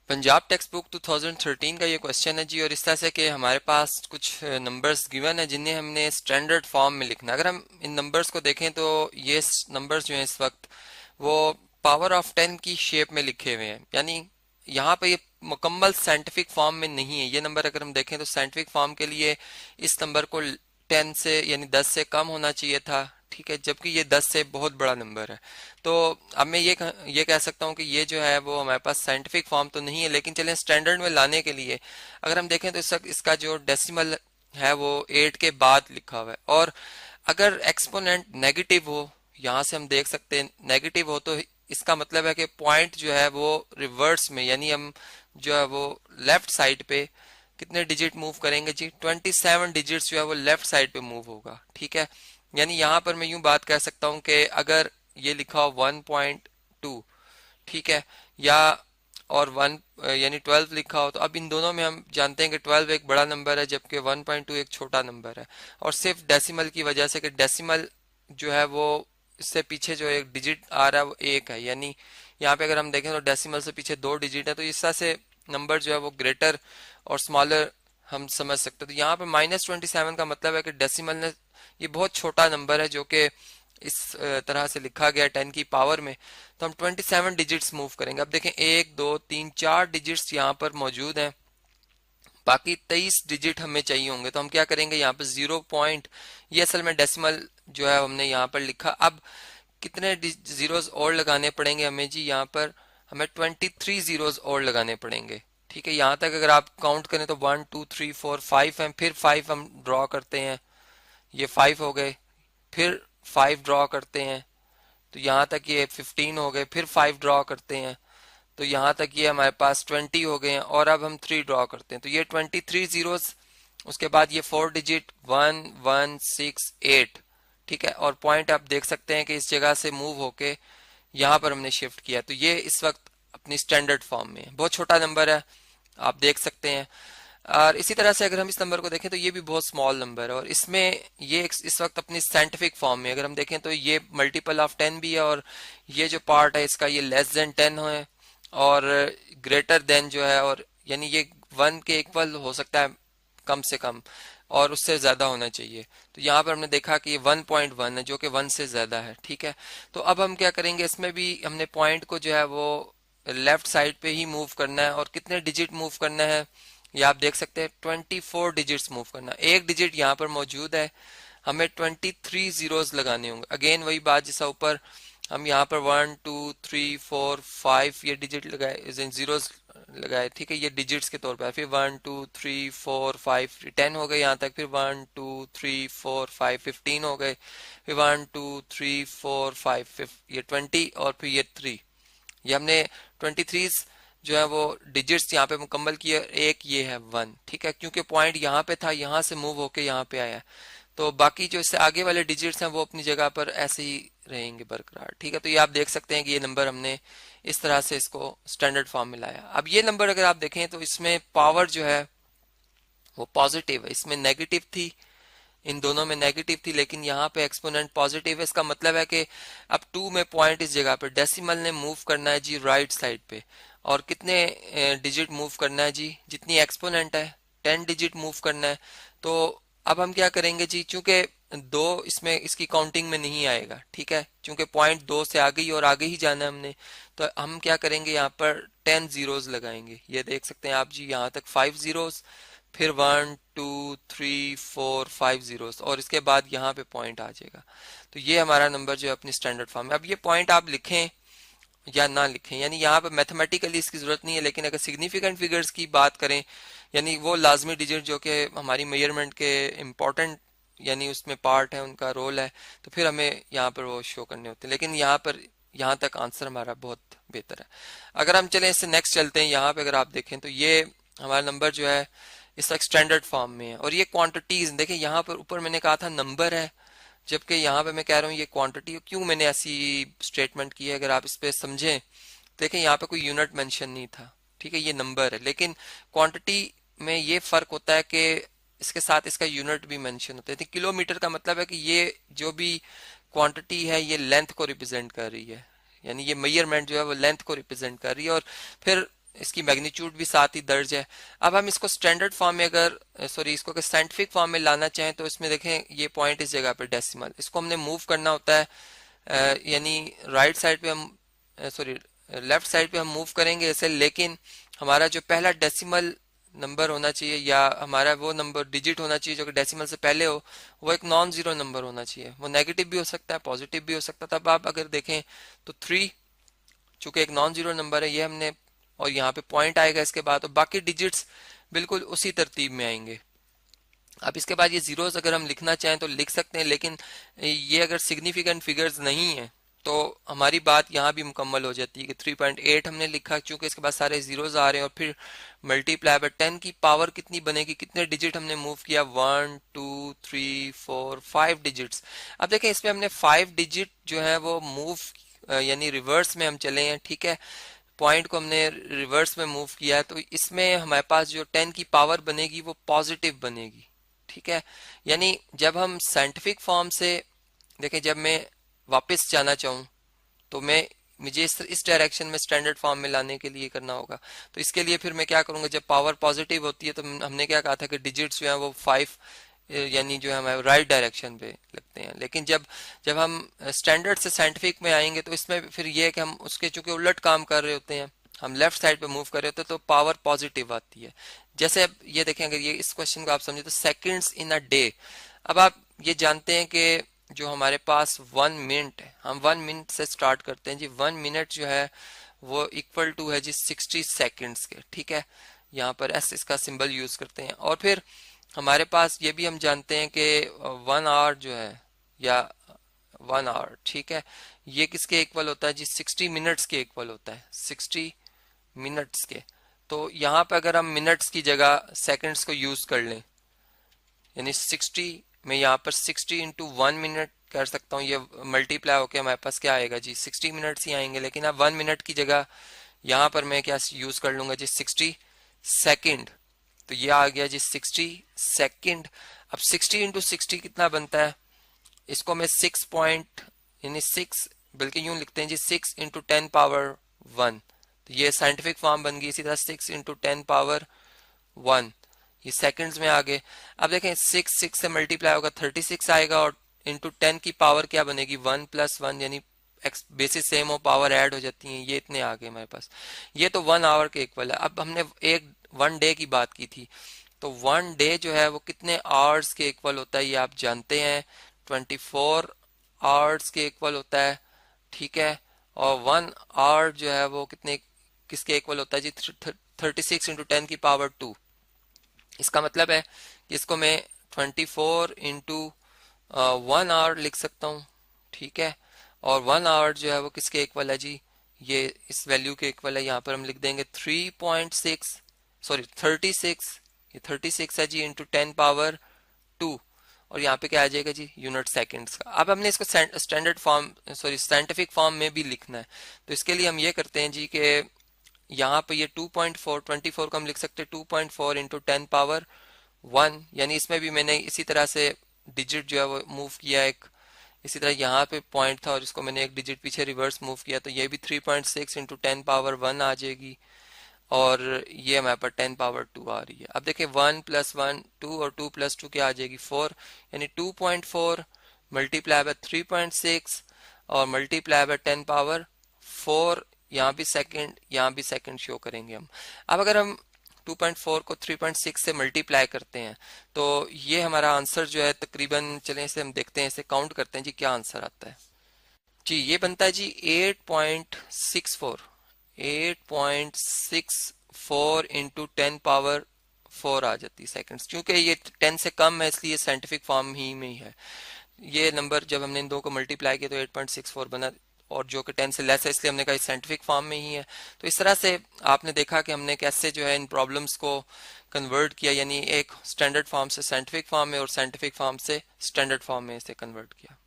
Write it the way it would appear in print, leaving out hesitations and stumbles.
Punjab text book 2013 का ये question है जी। और इस तरह से कि हमारे पास कुछ नंबर्स गिवन है जिन्हें हमने स्टैंडर्ड फॉर्म में लिखना है। अगर हम इन नंबर्स को देखें तो ये नंबर्स जो हैं इस वक्त वो पावर ऑफ 10 की शेप में लिखे हुए हैं, यानी यहाँ पे ये मुकम्मल साइंटिफिक फॉर्म में नहीं है। ये नंबर अगर हम देखें तो साइंटिफिक फॉर्म के लिए इस नंबर को 10 से यानी 10 से कम होना चाहिए था, ठीक है, जबकि ये 10 से बहुत बड़ा नंबर है। तो अब मैं ये कह सकता हूँ कि ये जो है वो हमारे पास साइंटिफिक फॉर्म तो नहीं है, लेकिन चलें स्टैंडर्ड में लाने के लिए अगर हम देखें तो इसका जो डेसिमल है वो 8 के बाद लिखा हुआ है। और अगर एक्सपोनेंट नेगेटिव हो, यहाँ से हम देख सकते हैं नेगेटिव हो, तो इसका मतलब है कि पॉइंट जो है वो रिवर्स में, यानी हम जो है वो लेफ्ट साइड पे कितने डिजिट मूव करेंगे जी, 27 डिजिट्स जो है वो लेफ्ट साइड पे मूव होगा, ठीक है। यानी यहाँ पर मैं यूं बात कह सकता हूँ कि अगर ये लिखा हो 1.2, ठीक है, या और 1 यानी 12 लिखा हो, तो अब इन दोनों में हम जानते हैं कि 12 एक बड़ा नंबर है जबकि 1.2 एक छोटा नंबर है। और सिर्फ डेसिमल की वजह से कि डेसिमल जो है वो इससे पीछे जो एक डिजिट आ रहा है वो एक है, यानी यहाँ पे अगर हम देखें तो डेसिमल से पीछे 2 डिजिट है, तो इस तरह से नंबर जो है वो ग्रेटर और स्मॉलर हम समझ सकते हैं। तो यहाँ पे -27 का मतलब है कि डेसिमल ने ये बहुत छोटा नंबर है जो कि इस तरह से लिखा गया 10 की पावर में, तो हम 27 डिजिट्स मूव करेंगे। अब देखें 1 2 3 4 डिजिट्स यहाँ पर मौजूद हैं, बाकी 23 डिजिट हमें चाहिए होंगे। तो हम क्या करेंगे, यहाँ पर 0 पॉइंट, ये असल में डेसिमल जो है हमने यहाँ पर लिखा। अब कितने जीरोस और लगाने पड़ेंगे हमें जी, यहाँ पर हमें 23 जीरोस और लगाने पड़ेंगे, ठीक है। यहाँ तक अगर आप काउंट करें तो 1 2 3 4 5 हैं, फिर 5 हम ड्रॉ करते हैं, ये 5 हो गए, फिर 5 ड्रॉ करते हैं तो यहाँ तक ये 15 हो गए, फिर 5 ड्रॉ करते हैं तो यहाँ तक ये हमारे पास 20 हो गए हैं, और अब हम 3 ड्रॉ करते हैं तो ये 23 जीरोस, उसके बाद ये 4 डिजिट 1 1 6 8, ठीक है। और पॉइंट आप देख सकते हैं कि इस जगह से मूव होके यहाँ पर हमने शिफ्ट किया, तो ये इस वक्त अपनी स्टैंडर्ड फॉर्म में है। बहुत छोटा नंबर है, आप देख सकते हैं। और इसी तरह से अगर हम इस नंबर को देखें तो ये भी बहुत स्मॉल नंबर है, और इसमें ये इस वक्त अपनी साइंटिफिक फॉर्म में अगर हम देखें तो ये मल्टीपल ऑफ 10 भी है, और ये जो पार्ट है इसका ये लेस देन 10 है और ग्रेटर देन जो है, और यानी ये 1 के इक्वल हो सकता है कम से कम, और उससे ज्यादा होना चाहिए। तो यहाँ पर हमने देखा कि ये 1.1 है जो कि 1 से ज्यादा है, ठीक है। तो अब हम क्या करेंगे, इसमें भी हमने पॉइंट को जो है वो लेफ्ट साइड पे ही मूव करना है, और कितने डिजिट मूव करना है ये आप देख सकते हैं, 24 डिजिट्स मूव करना। एक डिजिट यहाँ पर मौजूद है, हमें 23 जीरोस लगाने होंगे। अगेन वही बात जैसा ऊपर हम यहाँ पर 1 2 3 4 5 ये डिजिट लगाए, जीरोस लगाए, ठीक है, ये डिजिट्स के तौर पर। फिर 1 2 3 4 5 10 हो गए यहाँ तक, फिर 1 2 3 4 5 15 हो गए, फिर 1 2 3 4 5 ये 20, और फिर ये 3, ये हमने 23 जो है वो डिजिट्स यहाँ पे मुकम्मल किए। एक ये है 1, ठीक है, क्योंकि पॉइंट यहाँ पे था, यहाँ से मूव होके यहाँ पे आया, तो बाकी जो इससे आगे वाले डिजिट्स हैं वो अपनी जगह पर ऐसे ही रहेंगे बरकरार, ठीक है। तो ये आप देख सकते हैं कि ये नंबर हमने इस तरह से इसको स्टैंडर्ड फॉर्म में लाया। अब ये नंबर अगर आप देखें तो इसमें पावर जो है वो पॉजिटिव है, इसमें नेगेटिव थी, इन दोनों में नेगेटिव थी, लेकिन यहाँ पे एक्सपोनेंट पॉजिटिव है। इसका मतलब है कि अब 2 में पॉइंट इस जगह पे डेसिमल ने मूव करना है जी राइट साइड पे, और कितने डिजिट मूव करना है जी, जितनी एक्सपोनेंट है 10 डिजिट मूव करना है। तो अब हम क्या करेंगे जी, चूंकि 2 इसमें इसकी काउंटिंग में नहीं आएगा, ठीक है, चूंकि पॉइंट 2 से आगे ही और आगे ही जाना है हमने, तो हम क्या करेंगे, यहाँ पर 10 जीरोस लगाएंगे। ये देख सकते हैं आप जी, यहाँ तक 5 जीरोस, फिर 1 2 3 4 5 जीरोस, और इसके बाद यहाँ पे पॉइंट आ जाएगा। तो ये हमारा नंबर जो है अपनी स्टैंडर्ड फॉर्म में। अब ये पॉइंट आप लिखें या ना लिखें, यानी यहाँ पे मैथमेटिकली इसकी जरूरत नहीं है, लेकिन अगर सिग्निफिकेंट फिगर्स की बात करें, यानी वो लाजमी डिजिट जो कि हमारी मेजरमेंट के इम्पोर्टेंट यानी उसमें पार्ट है, उनका रोल है, तो फिर हमें यहाँ पर वो शो करने होते हैं। लेकिन यहाँ पर यहाँ तक आंसर हमारा बहुत बेहतर है। अगर हम चलें इससे नेक्स्ट चलते हैं, यहाँ पे अगर आप देखें तो ये हमारा नंबर जो है इस वक्त स्टैंडर्ड फॉर्म में है, और ये क्वांटिटीज देखें, यहाँ पर ऊपर मैंने कहा था नंबर है, जबकि यहाँ पे मैं कह रहा हूँ ये क्वांटिटी। क्यों मैंने ऐसी स्टेटमेंट की है, अगर आप इस पे समझें, देखें यहाँ पे कोई यूनिट मेंशन नहीं था, ठीक है, ये नंबर है, लेकिन क्वांटिटी में ये फर्क होता है कि इसके साथ इसका यूनिट भी मेंशन होता है। किलोमीटर का मतलब है कि ये जो भी क्वांटिटी है ये लेंथ को रिप्रेजेंट कर रही है, यानी ये मेजरमेंट जो है वो लेंथ को रिप्रेजेंट कर रही है। और फिर इसकी मैग्नीट्यूड भी साथ ही दर्ज है। अब हम इसको स्टैंडर्ड फॉर्म में अगर सॉरी इसको अगर साइंटिफिक फॉर्म में लाना चाहें तो इसमें देखें ये पॉइंट इस जगह पे डेसिमल, इसको हमने मूव करना होता है, यानी राइट साइड पे हम सॉरी लेफ्ट साइड पे हम मूव करेंगे ऐसे, लेकिन हमारा जो पहला डेसिमल नंबर होना चाहिए या हमारा वो नंबर डिजिट होना चाहिए जो कि डेसिमल से पहले हो, वो एक नॉन जीरो नंबर होना चाहिए। वो नेगेटिव भी हो सकता है, पॉजिटिव भी हो सकता है। तब आप अगर देखें तो 3 चूंकि एक नॉन जीरो नंबर है ये हमने, और यहाँ पे पॉइंट आएगा इसके बाद, और बाकी डिजिट्स बिल्कुल उसी तरतीब में आएंगे। अब इसके बाद ये जीरोस अगर हम लिखना चाहें तो लिख सकते हैं, लेकिन ये अगर सिग्निफिकेंट फिगर्स नहीं है तो हमारी बात यहाँ भी मुकम्मल हो जाती है कि 3.8 हमने लिखा, क्योंकि इसके बाद सारे जीरोस आ रहे हैं, और फिर मल्टीप्लाई बाय 10 की पावर कितनी बनेगी, कितने डिजिट हमने मूव किया, 1 2 3 4 5 डिजिट्स। अब देखें इसमें हमने 5 डिजिट जो है वो मूव यानी रिवर्स में हम चले हैं, ठीक है, पॉइंट को हमने रिवर्स में मूव किया है, तो इसमें हमारे पास जो 10 की पावर बनेगी वो पॉजिटिव बनेगी, ठीक है। यानी जब हम साइंटिफिक फॉर्म से देखें, जब मैं वापस जाना चाहूँ तो मुझे इस डायरेक्शन में स्टैंडर्ड फॉर्म में लाने के लिए करना होगा। तो इसके लिए फिर मैं क्या करूंगा, जब पावर पॉजिटिव होती है तो हमने क्या कहा था कि डिजिट्स जो है वो 5 यानी जो है हमारे राइट डायरेक्शन पे लगते हैं। लेकिन जब जब हम स्टैंडर्ड से साइंटिफिक में आएंगे तो इसमें फिर ये है कि हम उसके चूंकि उलट काम कर रहे होते हैं, हम लेफ्ट साइड पे मूव कर रहे होते हैं, तो पावर पॉजिटिव आती है। जैसे अब ये देखें, अगर ये इस क्वेश्चन को आप समझे तो सेकंड्स इन अ डे, अब आप ये जानते हैं कि जो हमारे पास 1 मिनट है, हम 1 मिनट से स्टार्ट करते हैं जी। 1 मिनट जो है वो इक्वल टू है जी 60 सेकंड्स के, ठीक है। यहाँ पर एस इसका सिंबल यूज करते हैं। और फिर हमारे पास ये भी हम जानते हैं कि 1 आवर जो है या 1 आवर, ठीक है, ये किसके इक्वल होता है जी, 60 मिनट्स के इक्वल होता है, 60 मिनट्स के। तो यहाँ पे अगर हम मिनट्स की जगह सेकंड्स को यूज कर लें, यानी 60 में यहाँ पर 60 इंटू 1 मिनट कर सकता हूँ, ये मल्टीप्लाई होके हमारे पास क्या आएगा जी, 60 मिनट्स ही आएंगे। लेकिन अब 1 मिनट की जगह यहाँ पर मैं क्या यूज कर लूंगा जी, 60 सेकेंड, तो ये आ गया जी 60 सेकेंड। अब 60 इंटू 60 कितना बनता है, इसको मैं 6 पॉइंट यानी 6 बल्कि यूं लिखते हैं जी 6 इंटू 10 पावर 1, तो ये साइंटिफिक फॉर्म बन गई। इसी तरह 6 इंटू 10 पावर 1, ये सेकंड्स में आ गए। अब देखें 6 से मल्टीप्लाई होगा 36 आएगा, और इंटू 10 की पावर क्या बनेगी, 1 प्लस 1, यानी बेसिस सेम हो, पावर ऐड हो जाती है, ये इतने आ गए हमारे पास। ये तो 1 आवर के इक्वल है। अब हमने एक 1 डे की बात की थी, तो 1 डे जो है वो कितने आवर्स के इक्वल होता है ये आप जानते हैं, 24 आवर्स के इक्वल होता है, ठीक है। और 1 आवर जो है वो कितने किसके इक्वल होता है जी, 36 इंटू 10 की पावर 2। इसका मतलब है कि इसको मैं 24 इंटू 1 आवर लिख सकता हूँ, ठीक है। और 1 आवर जो है वो किसके इक्वल है जी, ये इस वैल्यू के इक्वल है। यहाँ पर हम लिख देंगे 3.6 सॉरी 36, ये 36 है जी इंटू 10 पावर 2, और यहाँ पे क्या आ जाएगा जी, यूनिट सेकंड्स का। अब हमने इसको standard form sorry scientific form में भी लिखना है, तो इसके लिए हम ये करते हैं जी कि यहाँ पे ये 2.4 24 को हम लिख सकते हैं 2.4 इंटू 10 पावर 1, यानी इसमें भी मैंने इसी तरह से डिजिट जो है वो मूव किया एक, इसी तरह यहाँ पे पॉइंट था और इसको मैंने एक डिजिट पीछे रिवर्स मूव किया, तो ये भी 3.6 इंटू 10 पावर 1 आ जाएगी, और ये हमारे पास 10 पावर 2 आ रही है। अब देखिए 1 प्लस 1 2, और 2 प्लस 2 क्या आ जाएगी 4, यानी 2.4 मल्टीप्लाई बाय 3.6 और मल्टीप्लाई बाय 10 पावर 4, यहाँ भी सेकंड शो करेंगे हम। अब अगर हम 2.4 को 3.6 से मल्टीप्लाई करते हैं तो ये हमारा आंसर जो है तकरीबन, चलें इसे हम देखते हैं, इसे काउंट करते हैं जी क्या आंसर आता है जी। ये बनता है जी 8.64 इंटू 10 पावर 4 आ जाती है सेकंड्स। क्योंकि ये 10 से कम है इसलिए साइंटिफिक फॉर्म ही में ही है। ये नंबर जब हमने इन दो को मल्टीप्लाई किया तो 8.64 बना, और जो कि 10 से लेस है इसलिए हमने कहा साइंटिफिक फॉर्म में ही है। तो इस तरह से आपने देखा कि हमने कैसे जो है इन प्रॉब्लम्स को कन्वर्ट किया, यानी एक स्टैंडर्ड फॉर्म से साइंटिफिक फॉर्म में और साइंटिफिक फॉर्म से स्टैंडर्ड फॉर्म में इसे कन्वर्ट किया।